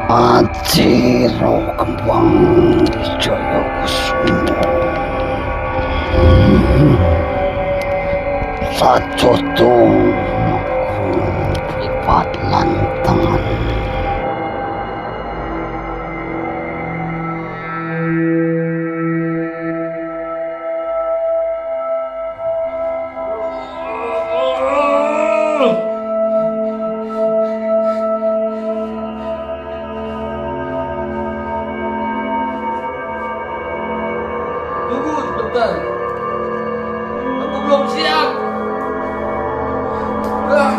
Ajiro Kembang Wijaya Kusuma Sajodo Pripat Lantangan Tunggu sebentar. Aku belum siap. Ah.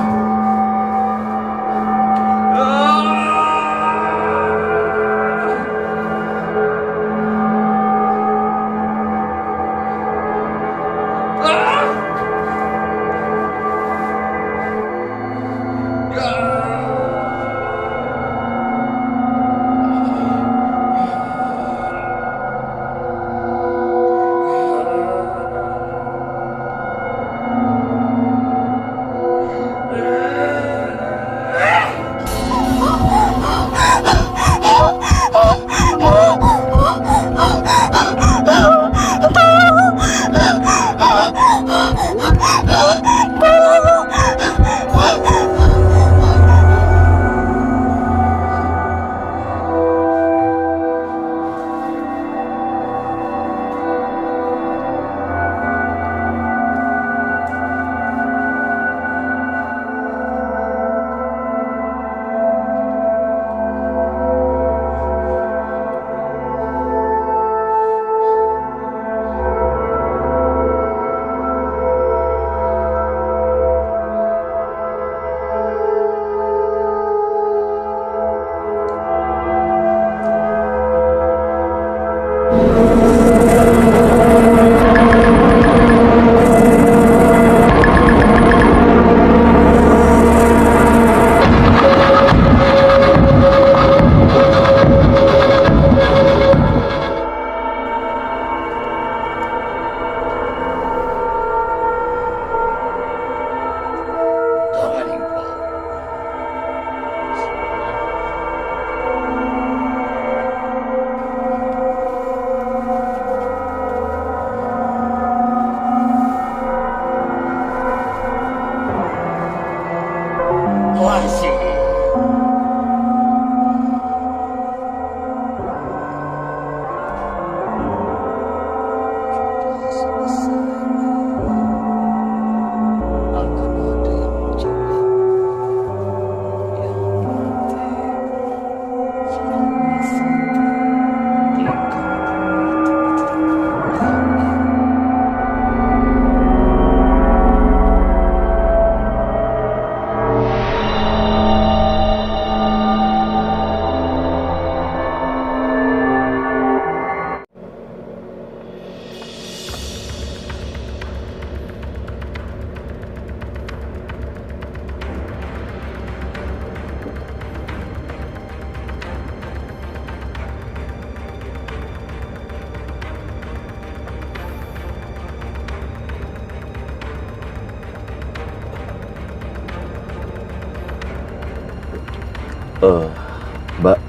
Mbak,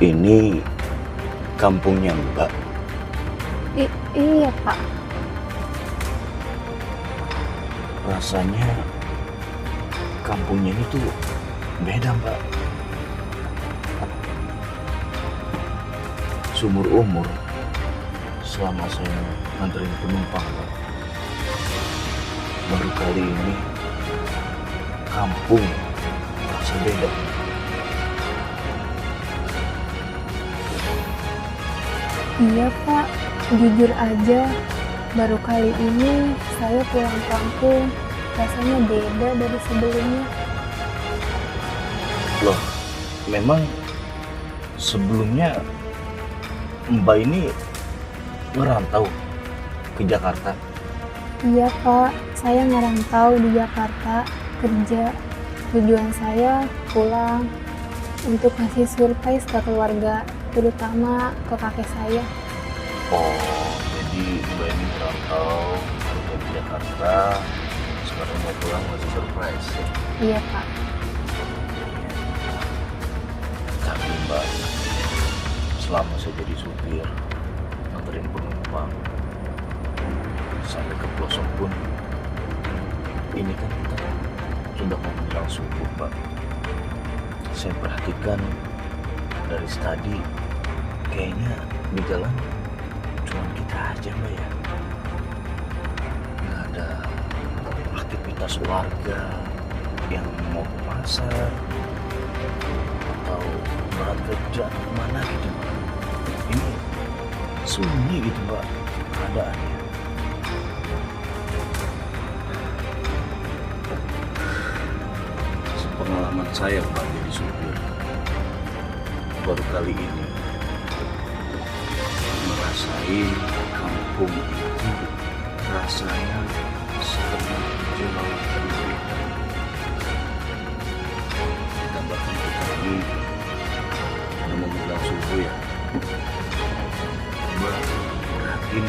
ini kampungnya Mbak. Iya, Pak. Rasanya kampungnya ini tuh beda, Mbak. seumur umur selama saya nganterin penumpang, Pak. Baru kali ini kampung terasa beda. Iya Pak, jujur aja, baru kali ini saya pulang kampung, rasanya beda dari sebelumnya. Loh, memang sebelumnya Mbak ini ngerantau ke Jakarta? Iya Pak, saya ngerantau di Jakarta, kerja. Tujuan saya pulang untuk kasih surprise ke keluarga, terutama ke kakek saya. Oh, jadi Mbak ini ngerantau kerja di Jakarta, sekarang mau pulang masih surprise ya? Iya Pak. Tapi Mbak, selama saya jadi supir, nganterin penumpang sampai ke pelosok pun, ini kan kita sudah mau menjelang subuh, Mbak. Saya perhatikan dari tadi, kayaknya di jalan cuma kita aja, Mbak ya. Nggak ada aktivitas warga yang mau ke pasar atau berangkat kerja kemana gitu, Mbak. Ini sunyi gitu, Mbak, keadaannya. Pengalaman saya, Mbak, jadi supir, baru kali ini merasain kampung itu rasanya seperti jauh berbeda. Ditambahkan kita ini udah mau menjelang subuh ya, Mbak, perhatiin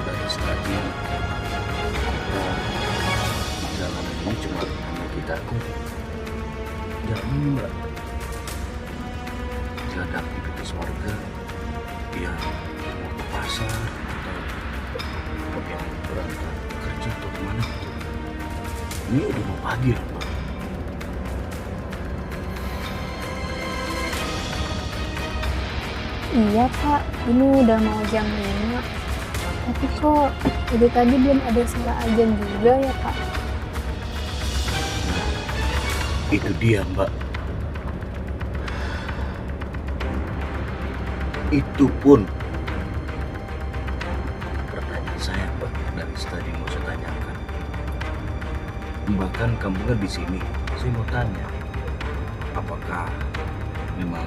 dari tadi kita di jalan ini cuma hanya kita jalan ini, Mbak. Tidak ada aktivitas warga yang mau ke pasar atau yang berangkat kerja atau kemana gitu. Ini udah mau pagi loh, Mbak. Iya Pak, ini udah mau jam 5. Tapi kok dari tadi belum ada suara azan juga ya Pak? Itu dia, Mbak. Itu pun pertanyaan saya, Mbak, dari tadi mau saya tanyakan. Mbak kan kampungnya di sini. Saya mau tanya, apakah memang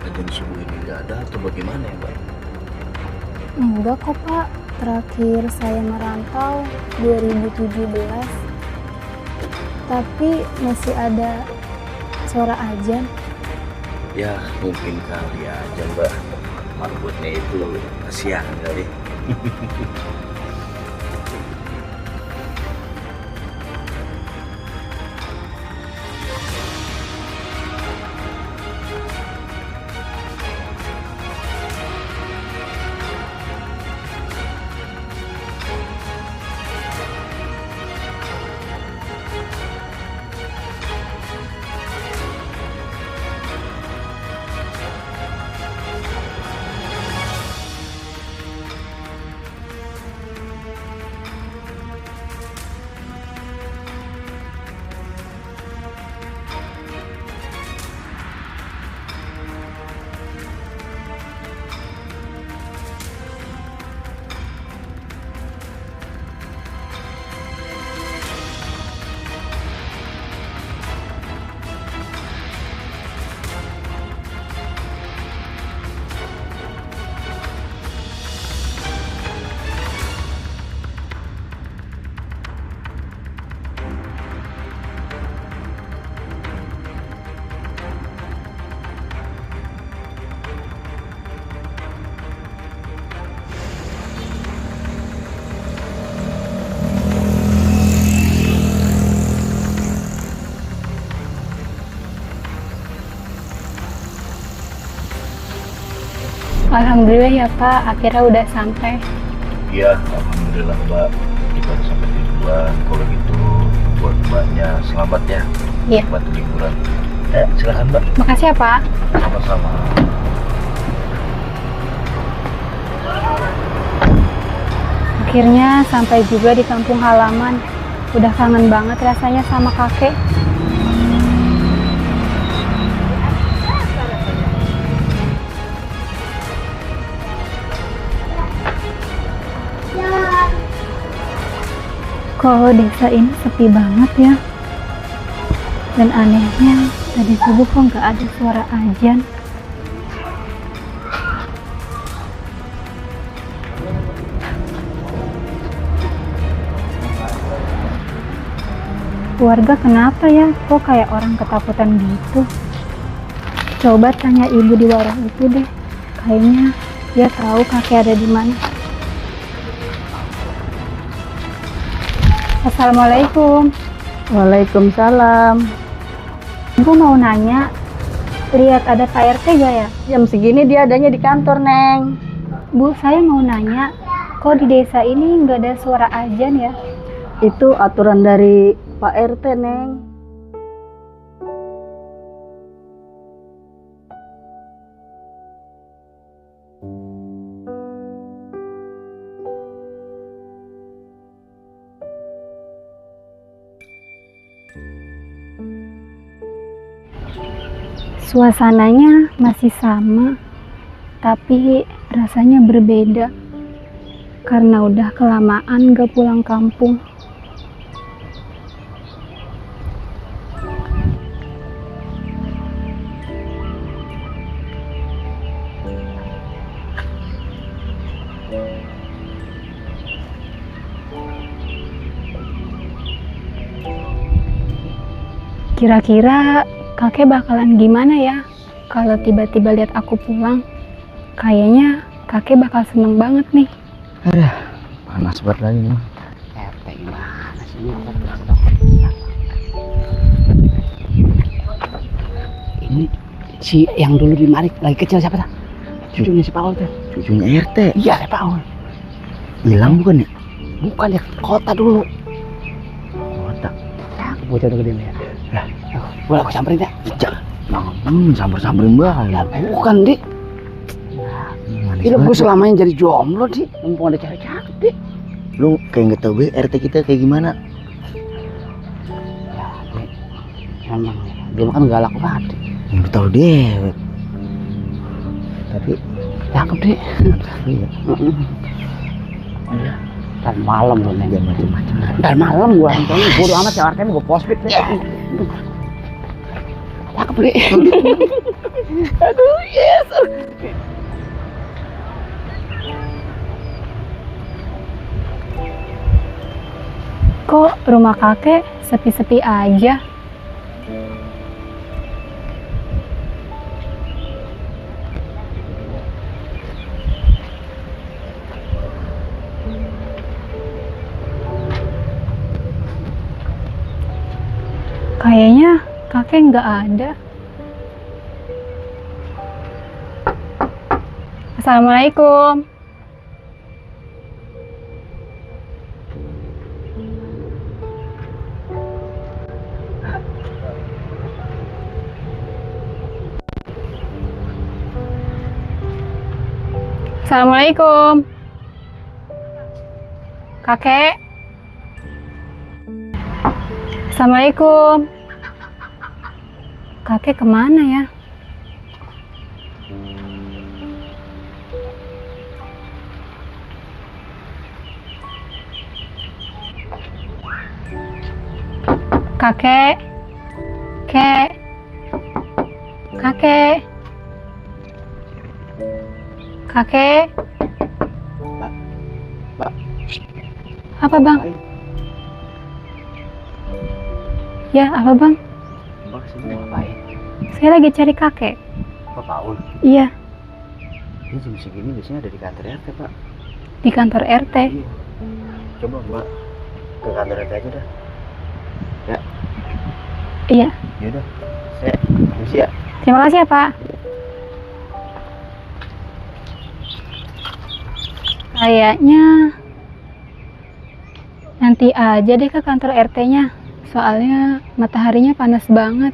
azan subuh ini nggak ada atau bagaimana ya, Mbak? Enggak kok Pak, terakhir saya merantau 2017. Tapi masih ada suara azan. Ya mungkin kali aja, Mbak. Marbotnya itu kasihan kali. Alhamdulillah ya Pak, akhirnya udah sampai. Iya, alhamdulillah, Mbak. Kita udah sampai tujuan. Kalau gitu buat Mbaknya selamat ya. Iya. Buat liburan. Silakan, Mbak. Makasih ya Pak. Sama-sama. Akhirnya sampai juga di kampung halaman. Udah kangen banget rasanya sama kakek. Kok desa ini sepi banget ya? Dan anehnya, tadi subuh kok nggak ada suara azan. Warga kenapa ya? Kok kayak orang ketakutan gitu? Coba tanya ibu di warung itu deh. Kayaknya dia tahu kakek ada di mana. Assalamualaikum. Waalaikumsalam. Ibu mau nanya, lihat ada Pak RT gak ya? Jam segini dia adanya di kantor, Neng. Bu, saya mau nanya, kok di desa ini nggak ada suara azan ya? Itu aturan dari Pak RT, Neng. Suasananya masih sama, tapi rasanya berbeda. Karena udah kelamaan gak pulang kampung. Kira-kira kakek bakalan gimana ya kalau tiba-tiba lihat aku pulang? Kayaknya kakek bakal seneng banget nih. Aduh, panas banget lagi nih. RT gimana sih ini? Ini si yang dulu di mari lagi kecil siapa tuh? Cucunya si Paul tuh. Cucunya RT. Iya, si Paul. Hilang bukan ya? Bukan ya, kota dulu. Kota. Cakep bocah tuh gede ya. Lah, boleh aku samperin ya? Jangan samper-samperin banget. Bukan, Dik. Manis Hidup gue banget. selamanya jadi jomblo, Dik. Mumpung ada cewek cakep, Dik. Lu kayak nggak tahu be RT kita kayak gimana? Ya, Dik. Emang dia kan galak banget, Dik. Nggak tahu deh. Tapi Cakep, Dik. iya. Iya. Dan malam loh, Neng. Jangan macam-macam. Dan malam gua nonton bodo amat ya RT gua post deh. Cakep, Dik. Aduh, yes. Kok rumah kakek sepi-sepi aja? Kayaknya kakek nggak ada. Assalamualaikum. Assalamualaikum. Kakek. Assalamualaikum. Kakek kemana ya? Kakek. Kek. Kakek. Kakek. Mbak. Apa, Bang? Ya, apa, Bang? Mbak sini ngapain? Saya lagi cari kakek. Pak Paul. Iya, Ini jam segini biasanya ada di kantor RT Pak. di kantor RT. Coba Mbak ke kantor RT aja dah. Iya, Yaudah, saya misi ya. terima kasih ya, Pak. Kayaknya nanti aja deh ke kantor RT-nya. Soalnya mataharinya panas banget.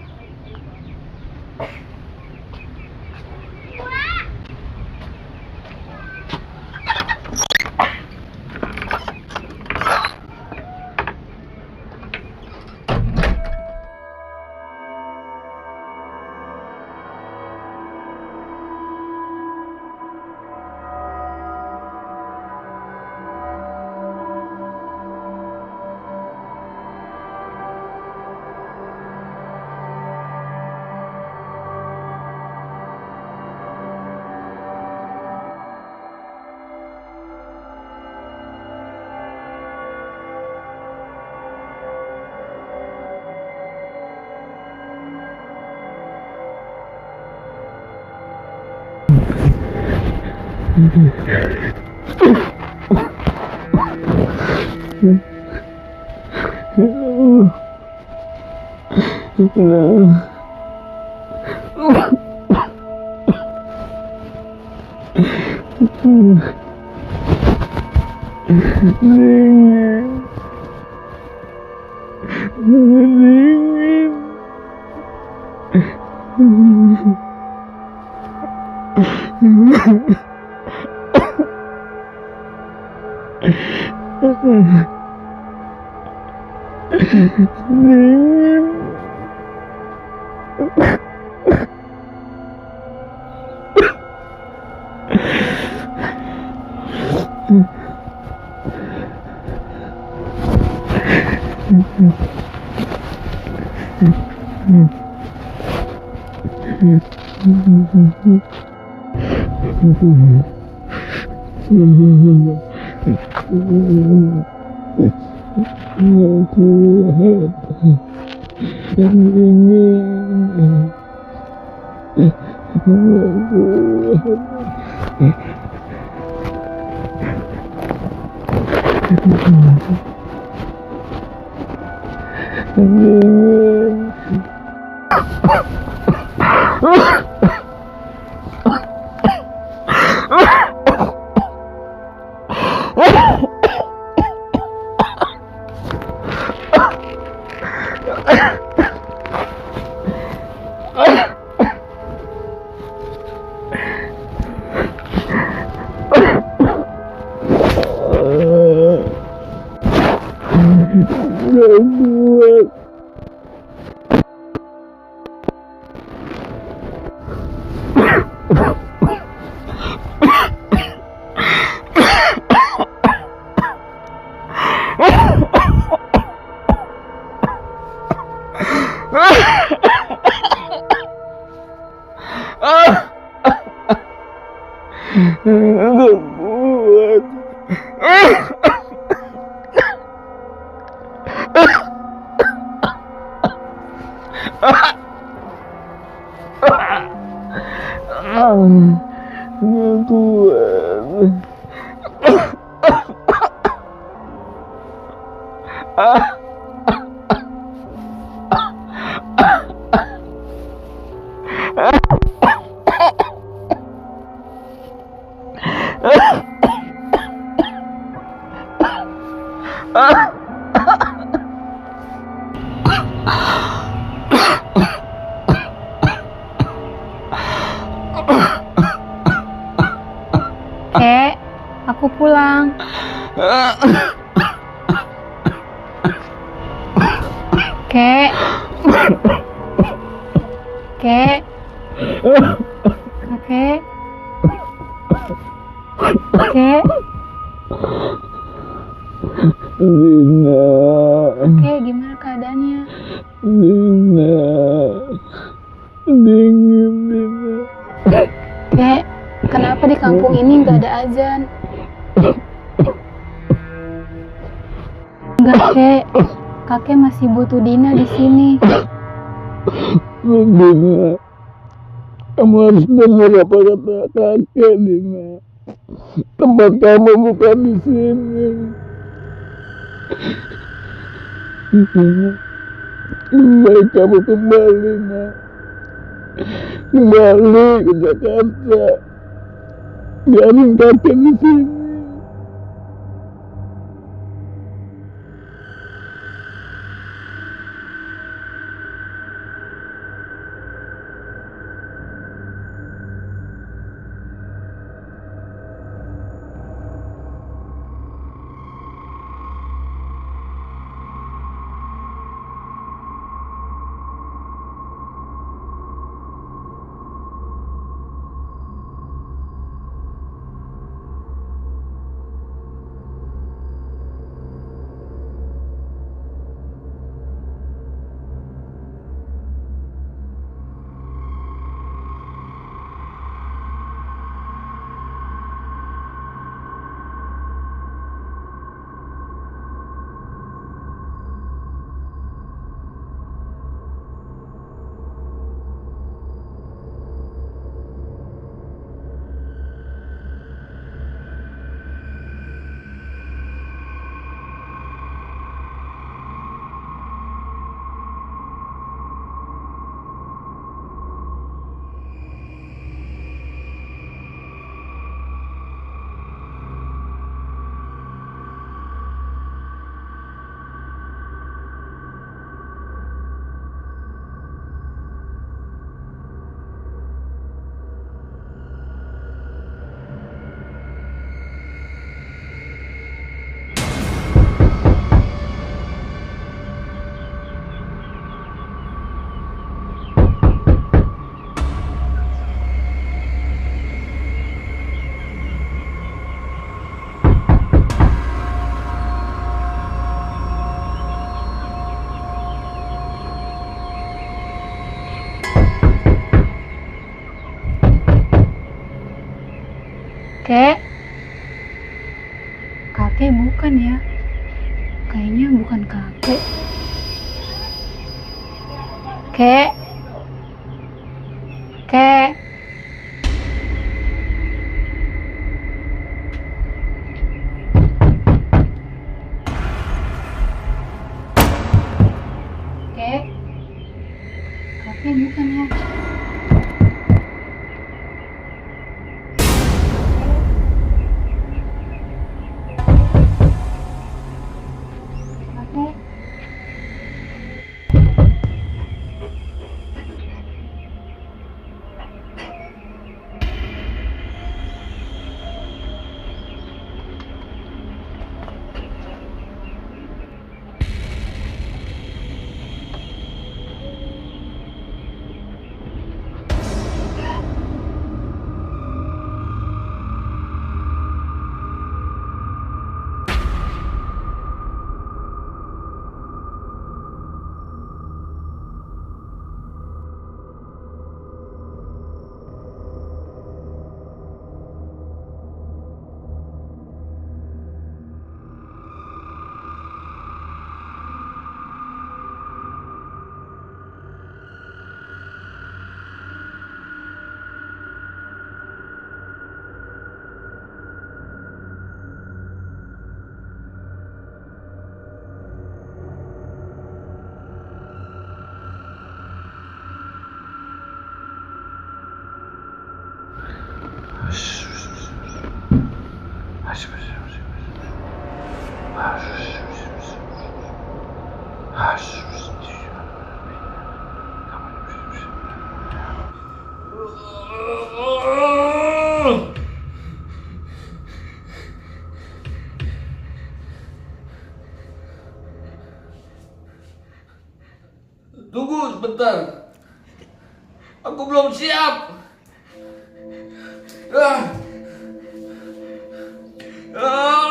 Kek, aku pulang. Kek. Kek. Kakek. Kek. Lina, Kek, gimana keadaannya? Lina, dingin Lina. Kek, kenapa di kampung ini nggak ada azan? Enggak, Kek. Kakek masih butuh Dina di sini. Lina, kamu harus dengar apa kata kakek Lina. Tempat kamu bukan di sini. Baik kamu kembali, nak. Kembali ke Jakarta. Biarin kakek di sini. Kek, kakek bukan ya? Kayaknya bukan kakek. Kek, kek. Kek, kakek bukan ya? Kakek. Tunggu sebentar. Aku belum siap. Ah. Ah.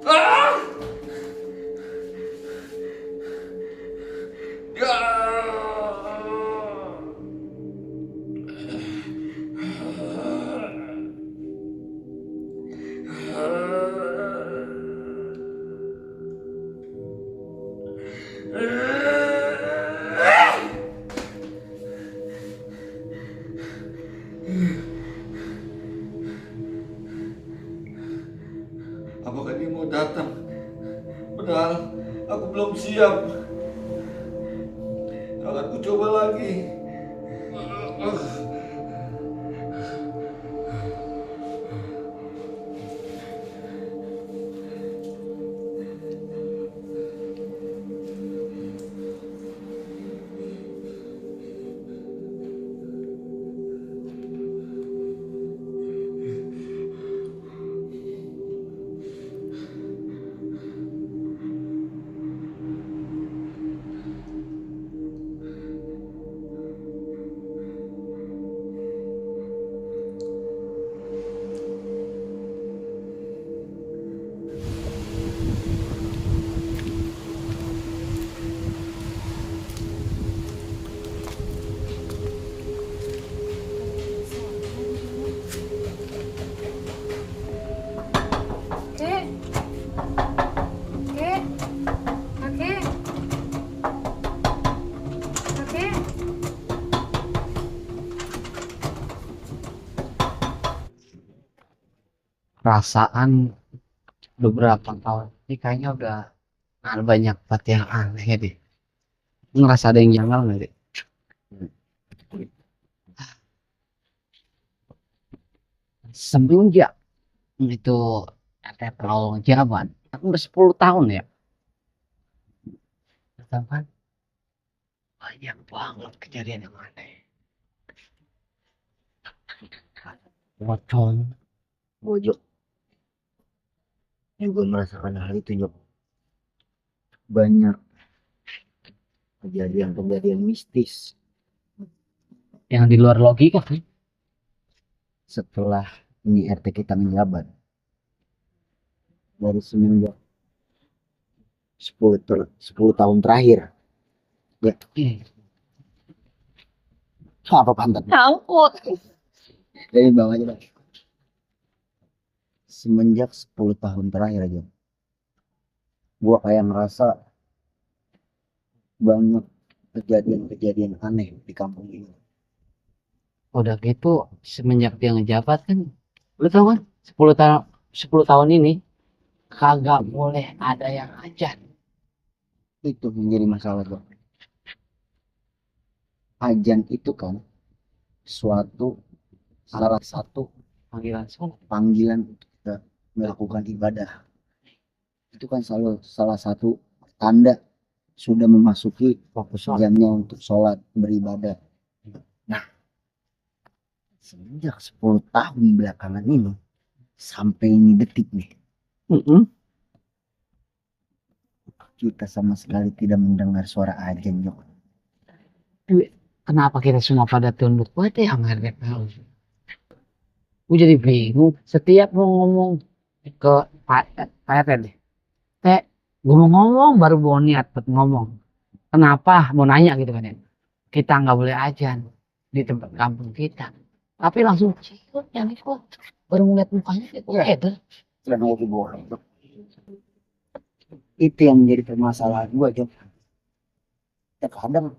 Ah. Apakah dia mau datang? Padahal aku belum siap. Akan ku coba lagi. Kek, kek, kakek, kakek. Perasaan beberapa tahun ini kayaknya udah ada banyak banget yang aneh ya deh. Ngerasa ada yang janggal nggak deh? Semenjak itu ada prolong zaman, aku udah 10 tahun ya. Kan banyak banget kejadian yang aneh. Pocong, bojok juga merasakan hal itu, Nyok. Banyak kejadian-kejadian mistis Yang di luar logika kan? setelah ini RT kita menjabat. Dari semenjak 10 tahun terakhir Ya. Apa pantatnya? Nyangkut. Dari bawah aja Bang. Semenjak 10 tahun terakhir aja, gua kayak ngerasa banyak kejadian-kejadian aneh di kampung ini. Udah gitu semenjak dia ngejabat kan, lu tau kan 10 tahun ini kagak boleh ada yang ajan. Itu menjadi masalah bang. Ajan itu kan salah satu panggilan untuk kita melakukan ibadah. Itu kan salah satu tanda sudah memasuki jamnya untuk sholat beribadah. Nah, semenjak 10 tahun belakangan ini sampai ini detik nih, kita sama sekali tidak mendengar suara ajan, Jok. Kenapa kita semua pada tunduk pada yang harga tahu? Gue jadi bingung. Setiap mau ngomong ke Pak RT deh, gue mau ngomong baru mau niat buat ngomong. Kenapa? Mau nanya gitu kan ya. Kita nggak boleh ajan di tempat kampung kita. Tapi langsung ciut yang ikut. Baru ngeliat mukanya itu header. Selain ngopi bohong. Itu yang menjadi permasalahan gue, Jok. Terkadang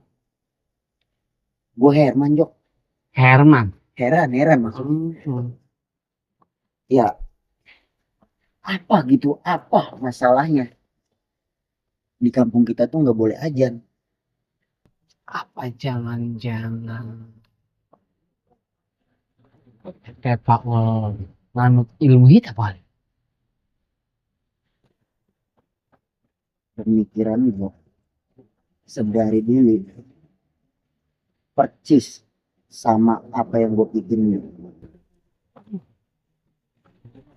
gue Herman, Jok. Heran maksudnya. Ya, apa gitu, apa masalahnya? Di kampung kita tuh nggak boleh ajan. Apa jangan-jangan kayak Pak nganut ilmu hitam apa? Pemikiran gue sedari dulu percis sama apa yang gue pikirin.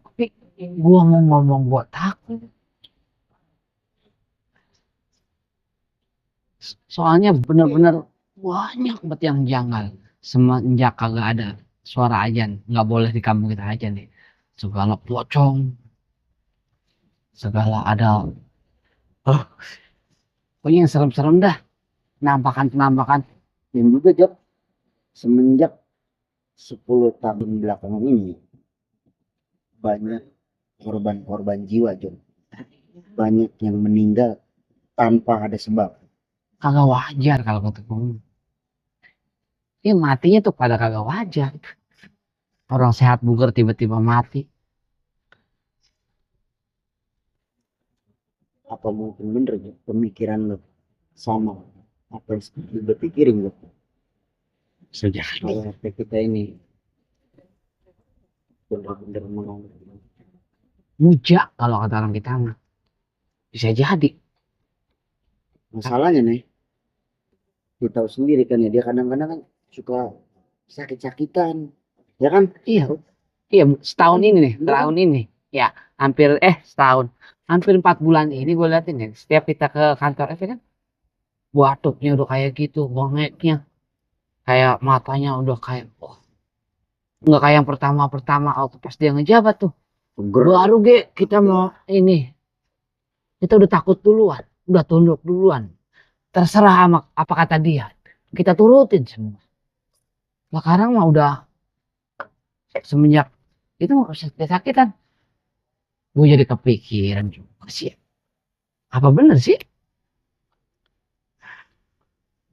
Tapi gue mau ngomong gue takut. Soalnya bener-bener banyak banget yang janggal. Semenjak kagak ada suara ajan, nggak boleh di kampung kita aja nih. Segala pocong, segala ada, pokoknya yang serem-serem dah. Penampakan. Dan juga Jok, semenjak 10 tahun belakangan ini banyak korban-korban jiwa, Jok. Banyak yang meninggal tanpa ada sebab. Kagak wajar kalau kata gue. Ya matinya tuh pada kagak wajar. Orang sehat bugar tiba-tiba mati. Apa mungkin bener ya pemikiran lo sama apa yang gue pikirin lo? Sejak kita ini bener-bener muja kalau kata orang kita mah. Bisa jadi. Masalahnya nih, kita tahu sendiri kan ya, dia kadang-kadang kan suka sakit-sakitan, ya kan? Iya, setahun ini nih, tahun ini, ya hampir setahun, hampir 4 bulan ini gue liatin ya, setiap kita ke kantor kan, batuknya udah kayak gitu, bengeknya, kayak matanya udah kayak, nggak kayak yang pertama waktu pas dia ngejabat tuh, baru kita mau ini, kita udah takut duluan, udah tunduk duluan. Terserah sama apa kata dia, kita turutin semua. Sekarang mah udah semenjak itu mah sakitan, gue jadi kepikiran juga sih. Apa bener sih?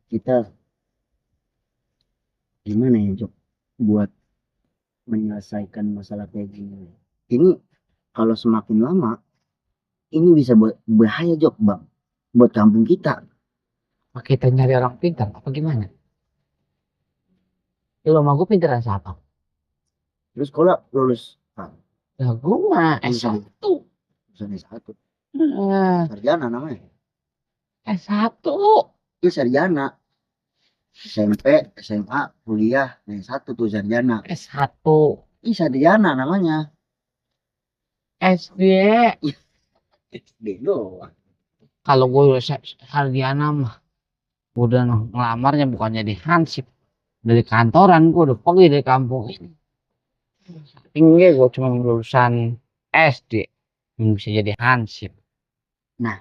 Kita gimana ya Jok buat menyelesaikan masalah kayak gini? Ini kalau semakin lama ini bisa buat bahaya Jok bang, buat kampung kita. Apa kita nyari orang pintar apa gimana? Ya lo mau gue pintaran siapa? Terus kalau lulus ya gue mah S1. S1. Sarjana namanya. S1. Itu sarjana. SMP, SMA, kuliah, S1 tuh sarjana. S1. Ini sarjana namanya. SD. SD doang. Kalau gue sarjana mah udah ngelamarnya bukannya di Hansip, dari kantoran gue udah pergi dari kampung ini. Tinggi gue cuma lulusan SD yang bisa jadi Hansip. Nah,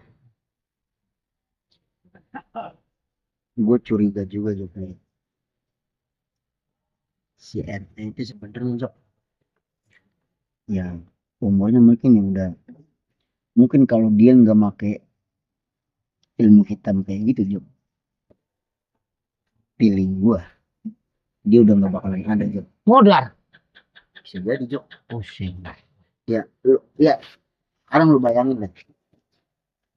gue curiga juga Jok nih. Si RT itu sebenarnya Jok, ya umurnya mungkin ya udah, mungkin kalau dia nggak make ilmu hitam kayak gitu Jok, feeling gue dia udah nggak bakalan ada Jok. Modar. Bisa jadi Jok. Pusing. Ya lu, ya sekarang lu bayangin deh,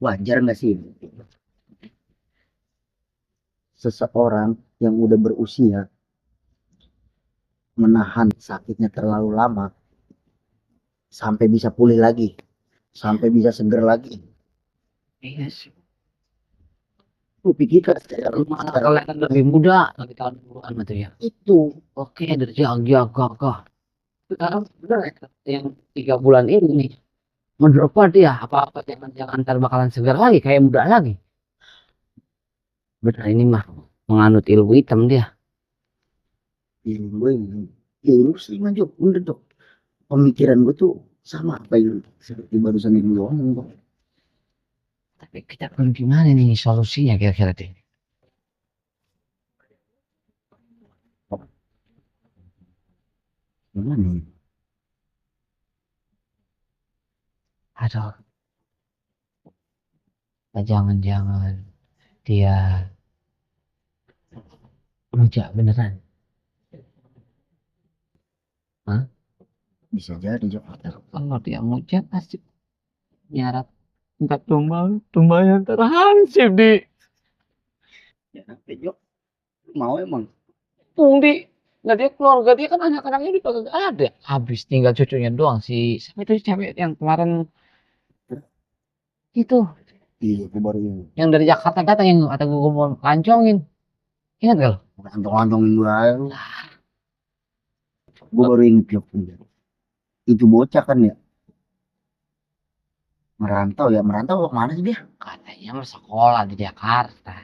wajar nggak sih seseorang yang udah berusia menahan sakitnya terlalu lama sampai bisa pulih lagi, sampai bisa seger lagi. Iya sih. Lu pikirkan Lu malah kelihatan lebih muda lagi tahun 20-an gitu ya. itu. Oke, dari jaga. Sekarang udah yang 3 bulan ini nih. Ngedrop dia apa-apa jangan ntar bakalan segar lagi kayak muda lagi. Benar ini mah menganut ilmu hitam dia. Feeling gue ini, ya lu sih maju udah Jok, pemikiran gue tuh sama apa yang seperti barusan yang lu ngomong Jok. Tapi kita perlu gimana nih solusinya kira-kira deh? Gimana nih? Aduh, jangan-jangan dia rujak beneran. Hah? Bisa jadi Jok. Kalau dia rujak pasti nyarat tempat tumbal yang terhansip di Ya tapi Jok, lu mau emang di. Nah dia keluarga dia kan anak-anaknya udah kagak ada. Habis tinggal cucunya doang si siapa itu cewek yang kemarin itu iya gue baru ini yang dari Jakarta datang yang kata gue mau lancongin. Ingat gak lo? lancong-lancongin gue aja lu. Gue baru inget Jok, itu bocah kan ya merantau, ya merantau kemana sih dia? Katanya mau sekolah di Jakarta.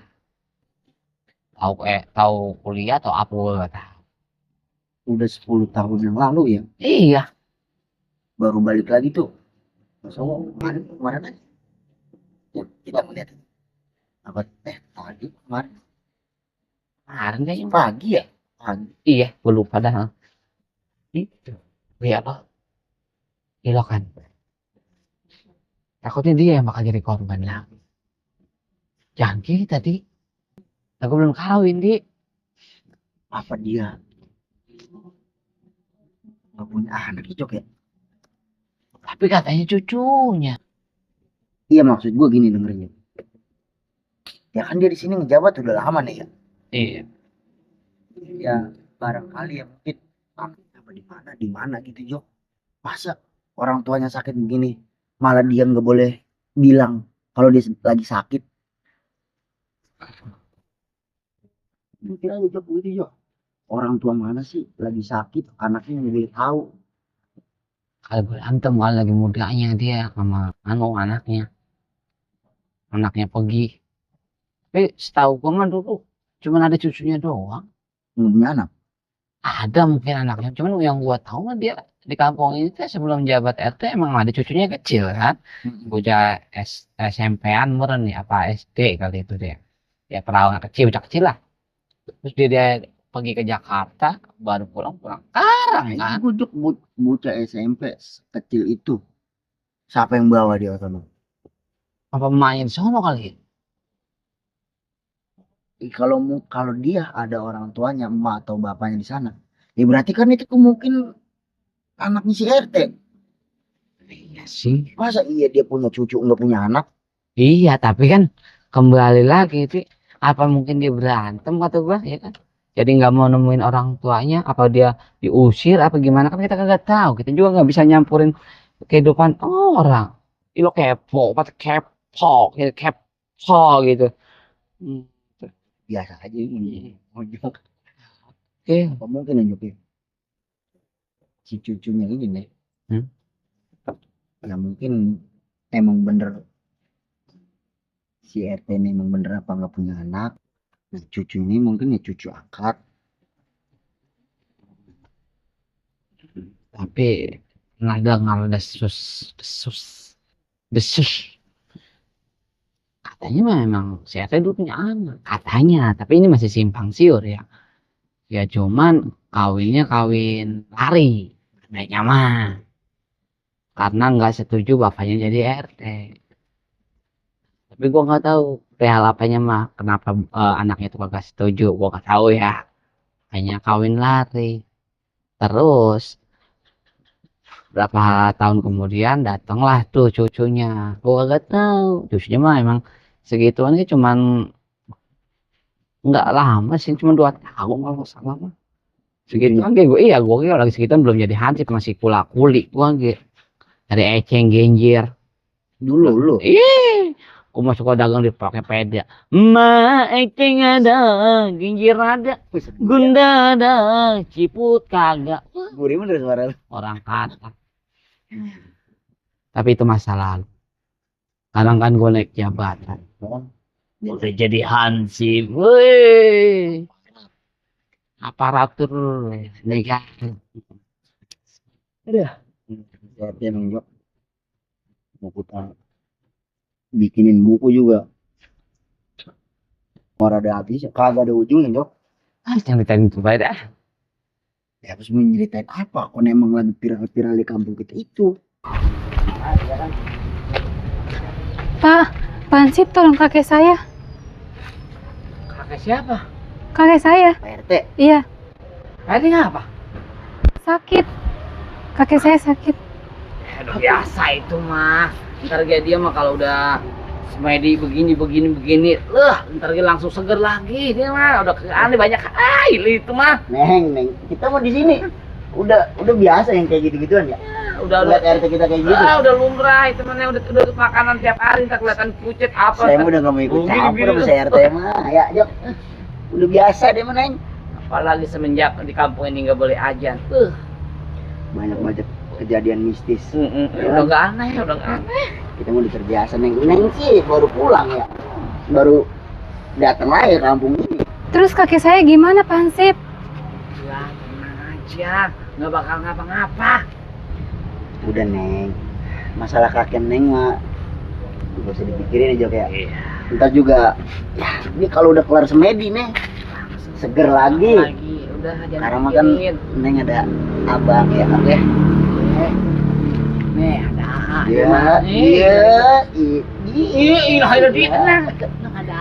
Tahu kuliah atau apa gue gak tahu. Udah 10 tahun yang lalu ya Iya, baru balik lagi tuh. Masa kemarin aja ya, kita melihat apa tadi kemarin kemarin kayaknya. pagi ya pagi. Iya, gue lupa dah. Itu. Lihat loh. Gila kan. Takutnya dia yang bakal jadi korban lah. Jangan kita tadi. Aku belum kawin di. Apa dia nggak punya anak Jok ya? Tapi katanya cucunya. Iya maksud gue gini dengerin ya kan dia di sini ngejabat udah lama nih ya. Iya. Ya barangkali ya mungkin anaknya apa di mana gitu Jok. Masa orang tuanya sakit begini malah dia nggak boleh bilang kalau dia lagi sakit. Mikir aja Jok begitu Jok. Orang tua mana sih lagi sakit anaknya nggak boleh tahu. Kalau berantem kalau lagi mudanya dia sama anaknya pergi. Tapi setahu gue mah dulu cuman ada cucunya doang. Nggak punya anak. Ada mungkin anaknya, cuman yang gua tahu mah dia di kampung ini teh sebelum jabat RT emang ada cucunya kecil kan. Bocah SMP-an meren nih apa SD kali itu dia. Ya perawan kecil, bocah kecil lah. Terus dia pergi ke Jakarta, baru pulang sekarang Nah, kan. itu Jok bocah SMP kecil itu. Siapa yang bawa dia ke sana? Apa main sono kali ya? Kalau dia ada orang tuanya, emak atau bapaknya di sana, ya berarti kan itu mungkin anaknya si RT. Iya sih. Masa iya dia punya cucu nggak punya anak? Iya, tapi kan kembali lagi itu apa mungkin dia berantem kata gua ya kan. Jadi nggak mau nemuin orang tuanya, apa dia diusir apa gimana kan kita kagak tahu. Kita juga nggak bisa nyampurin kehidupan orang. Ih, lo kepo, apa kepo gitu. Hmm, Biasa aja ini. Oh, Jok. Oke. Apa mungkin ya Jok ya? Si cucunya ini nih, Hmm? ya mungkin emang bener si RT ini emang bener apa nggak punya anak. Nah cucu ini mungkin ya cucu akad. Tapi nggak desus, desus, desus. Katanya memang si RT dulu punya anak. Katanya, tapi ini masih simpang siur ya. Ya cuman kawinnya kawin lari. Katanya mah. Karena nggak setuju bapaknya jadi RT. Tapi gua nggak tahu perihal apanya mah. Kenapa anaknya itu kagak setuju. Gua nggak tahu ya. Hanya kawin lari. Terus berapa tahun kemudian datanglah tuh cucunya. Gua gak tahu. Cucunya mah emang segituan sih cuman nggak lama sih, cuma 2 tahun kalau nggak salah mah. Segituan kayak gue, iya gue kira lagi segituan belum jadi hansip masih kula-kuli gua gitu. Dari eceng genjir. Dulu lu. Ih, gua masuk ke dagang dipakai peda. Ma eceng ada, genjir ada, gunda ada, ciput kagak. Gurih bener suara lu. Orang kata. Tapi itu masa lalu. Sekarang kan gue naik jabatan. Udah jadi hansip. Woi. Aparatur negara. Udah. RT emang Jok. Mau kita bikinin buku juga. Orang ada habis, kagak ada ujungnya Jok. Jangan ditanya itu baik dah. Ya harus menceritain apa? Kok emang lagi viral-viral di kampung kita itu. Pak, Hansip tolong kakek saya. Kakek siapa? Kakek saya. Pak RT. Iya, Ini apa? sakit. Kakek saya sakit. Udah biasa itu mah. Ntar dia mah kalau udah semedi begini, ntar dia langsung seger lagi. Dia mah udah aneh banyak itu mah. Neng, kita mau di sini. Udah biasa yang kayak gitu-gituan ya. Udah Lihat RT kita kayak gitu. udah lumrah itu mana udah makanan tiap hari ntar kelihatan pucet apa. Saya mah udah gak mau ikut campur sama saya RT mah. Ya Jok. Udah biasa deh mah Neng. Apalagi semenjak di kampung ini nggak boleh ajan. Banyak kejadian mistis. Udah nggak aneh. Kita mau udah terbiasa Neng. Neng sih baru pulang ya. Baru datang lagi ke kampung ini. Terus kakek saya gimana, Pak Hansip? Ya tenang aja, nggak bakal ngapa-ngapa. Udah Neng. Masalah kakek Neng mah gak usah dipikirin aja kayak. Iya. Ntar juga ya ini kalau udah kelar semedi Neng seger lagi. Udah jangan Karena mah kan mikirin. Neng ada abang ya kan ya. Nih ada Iya. Iya, ada dia tenang. Ada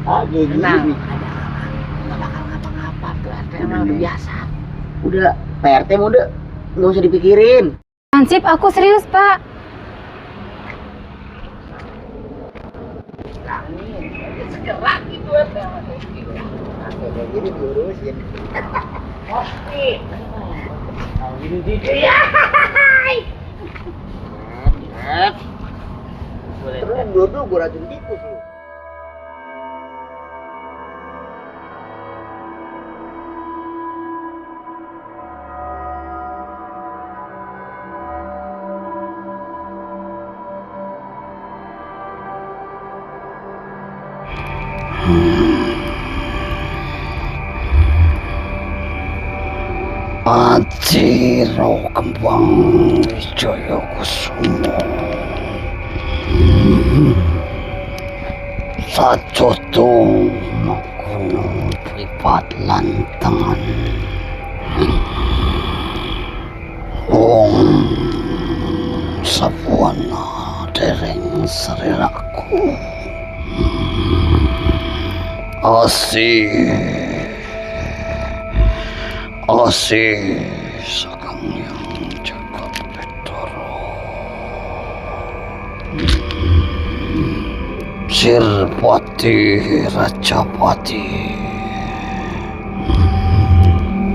Kayak tenang. gini. Nggak bakal ngapa-ngapa tuh. Emang udah biasa. Udah PRT mah udah nggak usah dipikirin. Hansip, aku serius, Pak. Segerak gitu Kayak gini diurusin. Oke. Gini ya. Terus dulu gue racun tikus lu. Adiro Kembang Wijaya Kusuma Sajodo Magunung Pripat Lantangan Wong Sabuana Dereng Sariraku Asih Sakang Yang Jagat Betara Sirpati Rajapati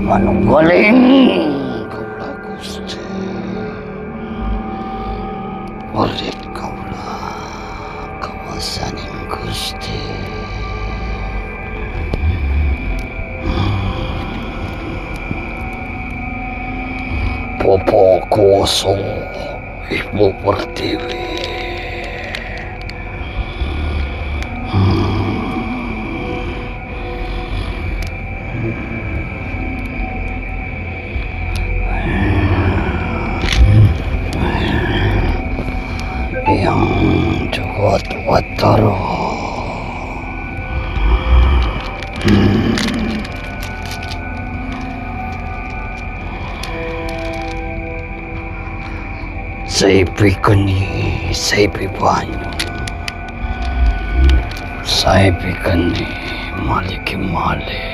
Manunggaling Kaula Gusti Murid Kaula Kawasaning Gusti Bapak Kuwasa Ibu Pertiwi Wataro. Saipi kani, saipi banyu. Saipi kani, maliki male.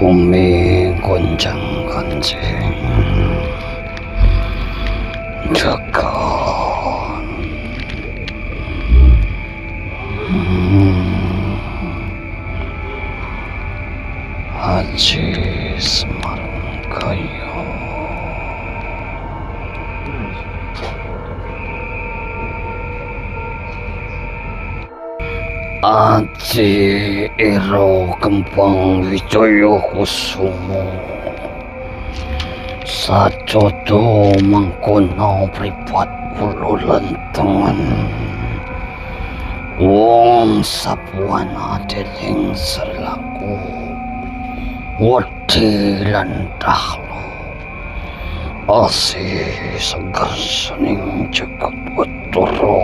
Bumi gonjang ganjing, jagat Haji Semarang Kayo. Ati Iro Kembang Wijaya Kusumo Sajodo mangkono pripat pulo lentengan wong sapuana deling selaku wedi lan dahlo asih seger sening jagat Batara.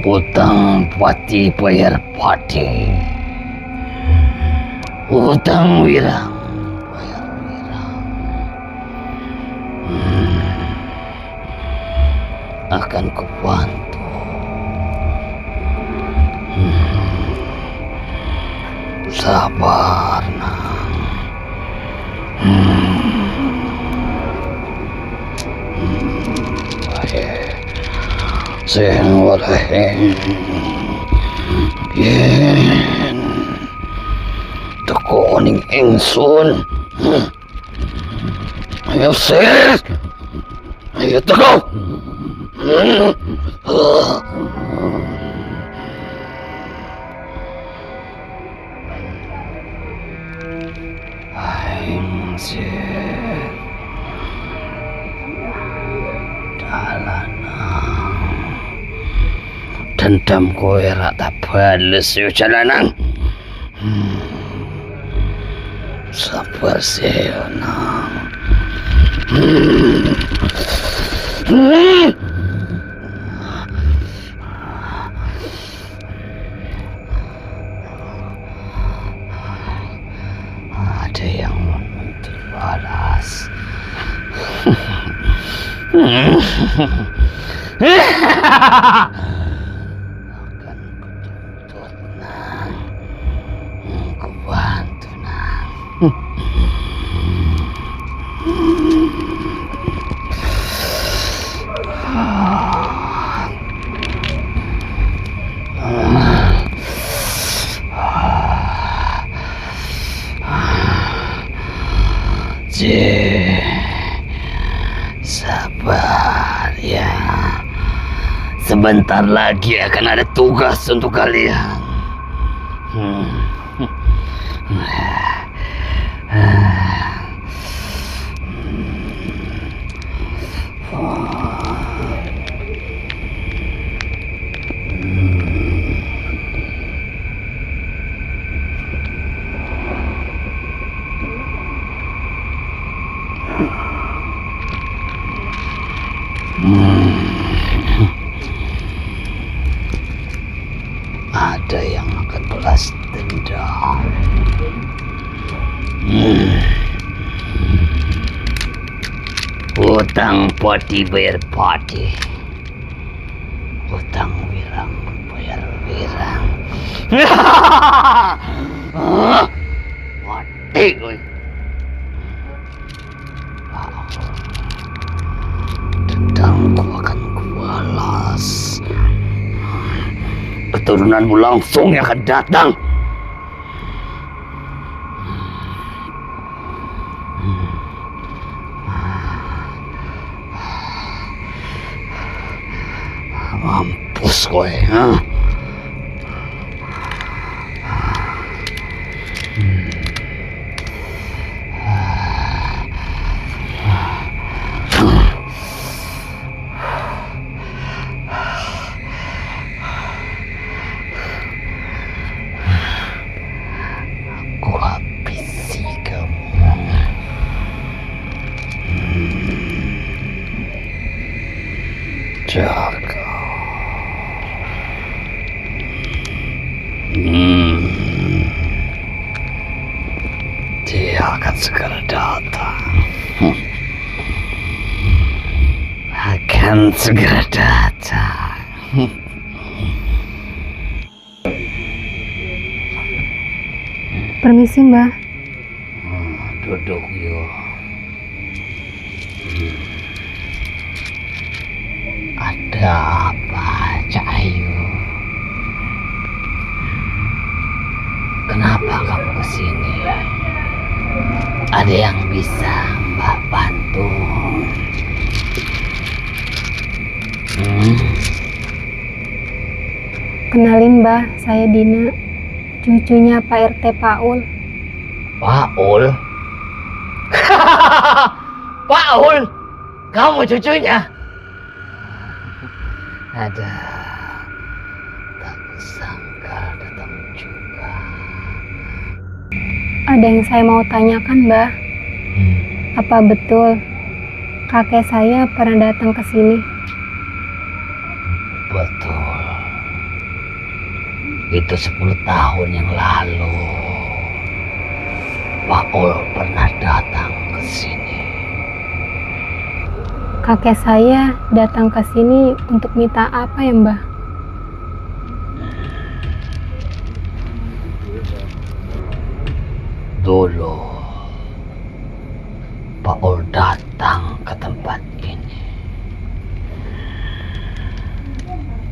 Utang pati bayar pati, utang wirang bayar wirang. Akan kubantu. Sabar nang. Baik. Sing walahin yen teko ning ingsun. Ayo sis, ayo teko. Anjir, dalanang dendam kowe rak tak bales yo jalanan. Sabar sih nang. Ada yang menuntut balas. Akan kutuntut nang, kubantu nang. Sabar ya, sebentar lagi akan ada tugas untuk kalian. Ada yang akan balas dendam. Utang pati bayar pati, utang wirang bayar wirang. Mati kowe. Dendamku akan kubalas. Keturunanmu langsung yang akan datang. Mampus kowe, ha? Jaka. Dia akan segera datang. Akan segera datang. Permisi, Mbah. Duduk yuk. Ada apa, Cak Ayu? Kenapa kamu kesini? Ada yang bisa Mbak bantu? Kenalin, Mbah, saya Dina, cucunya Pak RT Paul. Paul? Paul? Kamu cucunya? Ada. Tak kusangka datang juga. Ada yang saya mau tanyakan, Mbah. Apa betul kakek saya pernah datang ke sini? Betul. Itu 10 tahun yang lalu. Paul pernah datang ke sini. Kakek saya datang ke sini untuk minta apa ya, Mbah? Dulu Paul datang ke tempat ini.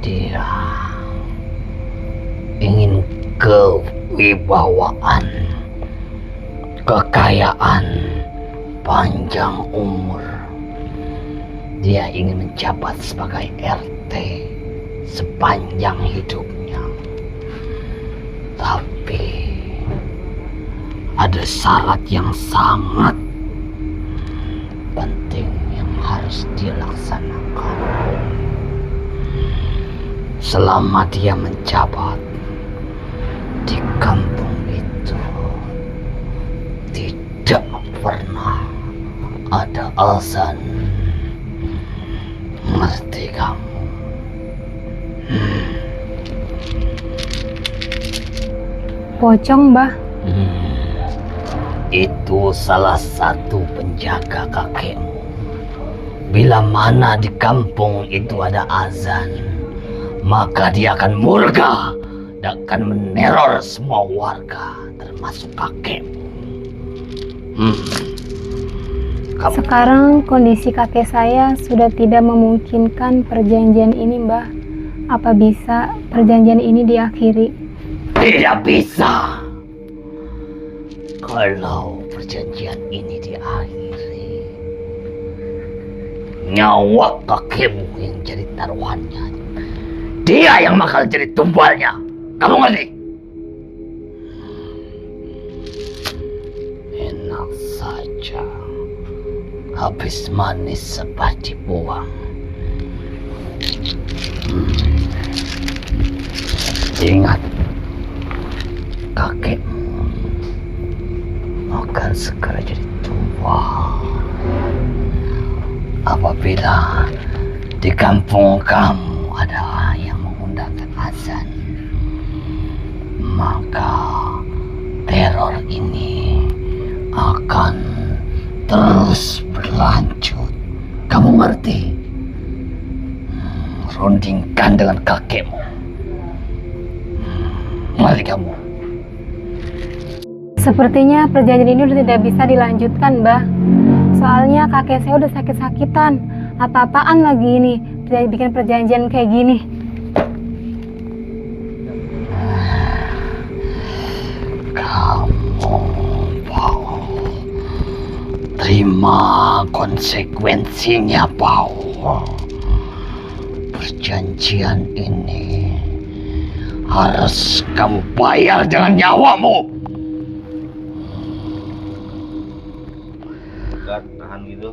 Dia ingin kewibawaan, kekayaan, panjang umur. Dia ingin menjabat sebagai RT sepanjang hidupnya. Tapi ada syarat yang sangat penting yang harus dilaksanakan. Selama dia menjabat di kampung itu, tidak pernah ada azan. Ngerti kamu? Pocong, Mbah. Itu salah satu penjaga kakekmu. Bila mana di kampung itu ada azan, maka dia akan murka dan akan meneror semua warga, termasuk kakekmu. Sekarang kondisi kakek saya sudah tidak memungkinkan perjanjian ini, Mbah. Apa bisa perjanjian ini diakhiri? Tidak bisa. Kalau perjanjian ini diakhiri, nyawa kakekmu yang jadi taruhannya. Dia yang bakal jadi tumbalnya. Kamu ngerti? Enak saja. Habis manis seperti buang. Ingat, kakekmu akan segera jadi tua. Apabila di kampung kamu ada yang mengundangkan azan, maka teror ini akan terus berlanjut. Kamu ngerti? Rundingkan dengan kakekmu. Ngerti kamu? Sepertinya perjanjian ini sudah tidak bisa dilanjutkan, Mbah. Soalnya kakek saya udah sakit-sakitan. Apa-apaan lagi ini? Bikin perjanjian kayak gini. Kamu Paul, terima konsekuensinya, Paul. Perjanjian ini harus kamu bayar dengan nyawamu. Tahan gitu,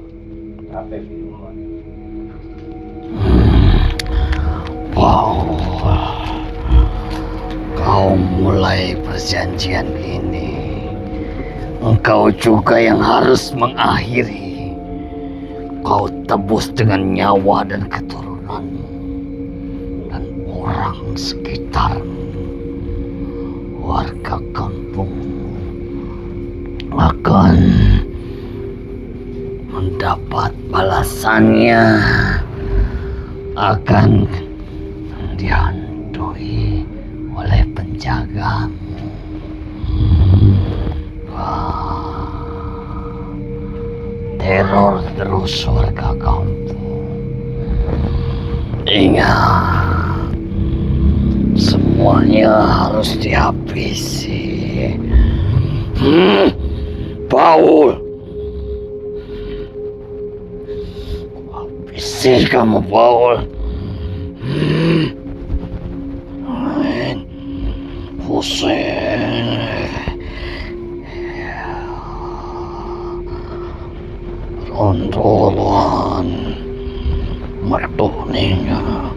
capek gitu. Paul, kau mulai perjanjian ini. Engkau juga yang harus mengakhiri. Kau tebus dengan nyawa dan keturunan. keturunanmu dan orang sekitar, warga kampung akan mendapat balasannya, akan dihantui oleh penjagamu. Teror terus warga kampung. Ingat, semuanya harus dihabisi. Paul, habisi kamu, Paul. Hussein, rondolan mertuninya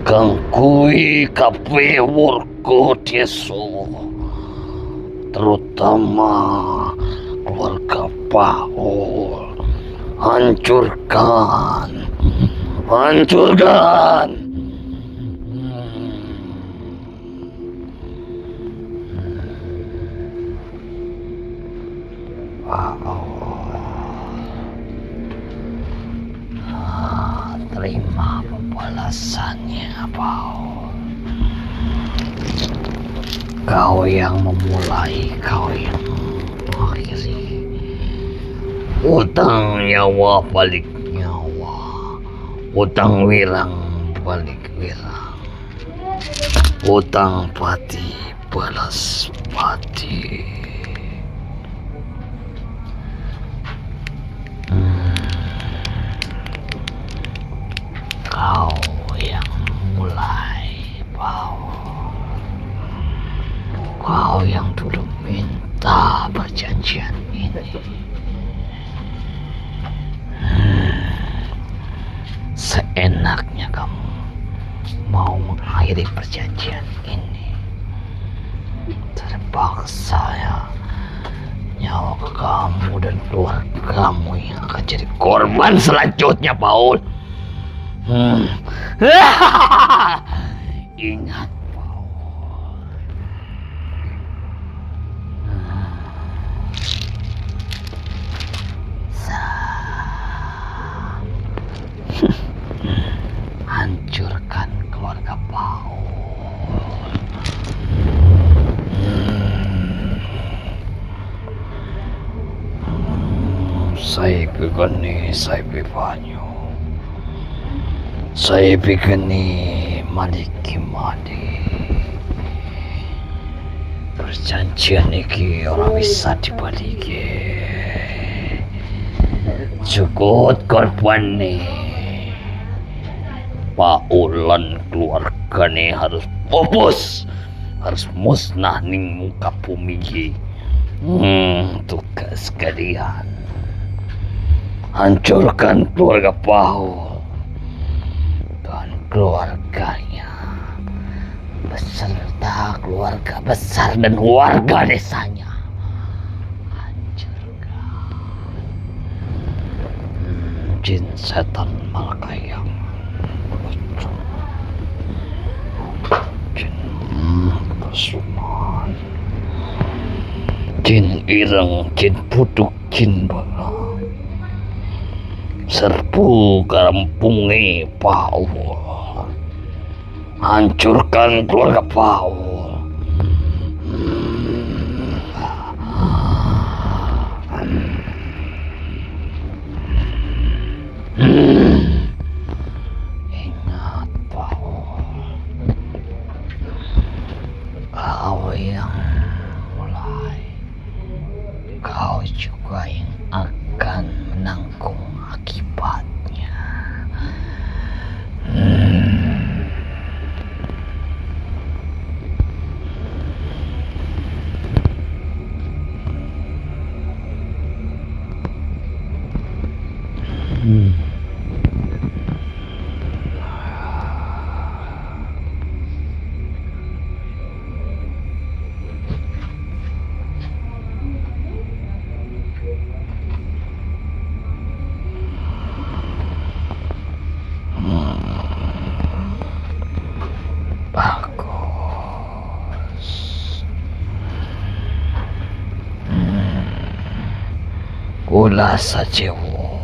gangkui kape warga desa, terutama keluarga Paul. Hancurkan, hancurkan. Terima pembalasannya, Paul. Kau yang memulai, kau yang mengakhiri. Utang nyawa balik nyawa, utang wirang balik wirang, utang pati balas pati. Kau yang mulai, Paul. Kau yang dulu minta perjanjian ini. Seenaknya kamu mau mengakhiri perjanjian ini. Terpaksa ya, nyawa kamu dan keluargamu yang akan jadi korban selanjutnya, Paul. Ingat, Paul. Hancurkan keluarga Paul. Saya begini, saya bebanyu. Saya begini, maliki-mali. Perjanjian ini orang bisa dibalikin. Cukup korban nih. Paulan keluarga nih harus pupus, harus musnah ning muka bumi. Tugas kalian hancurkan keluarga Paul dan keluarganya beserta keluarga besar dan warga desanya. Hancurkan. Jin setan malakayang, jin kesuman, jin ireng, jin buduk, jin bala, serbu karampungi Paul. Hancurkan keluarga Paul. Ingat, Paul. Kau yang mulai, kau juga yang akan menanggung akibatnya. Ulah Sacewo,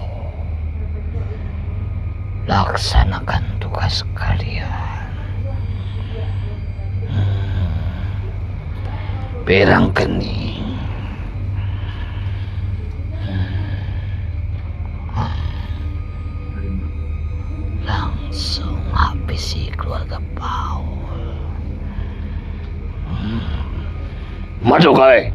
laksanakan tugas kalian. Perang kening. Langsung habisi keluarga Paul. Maju kalian.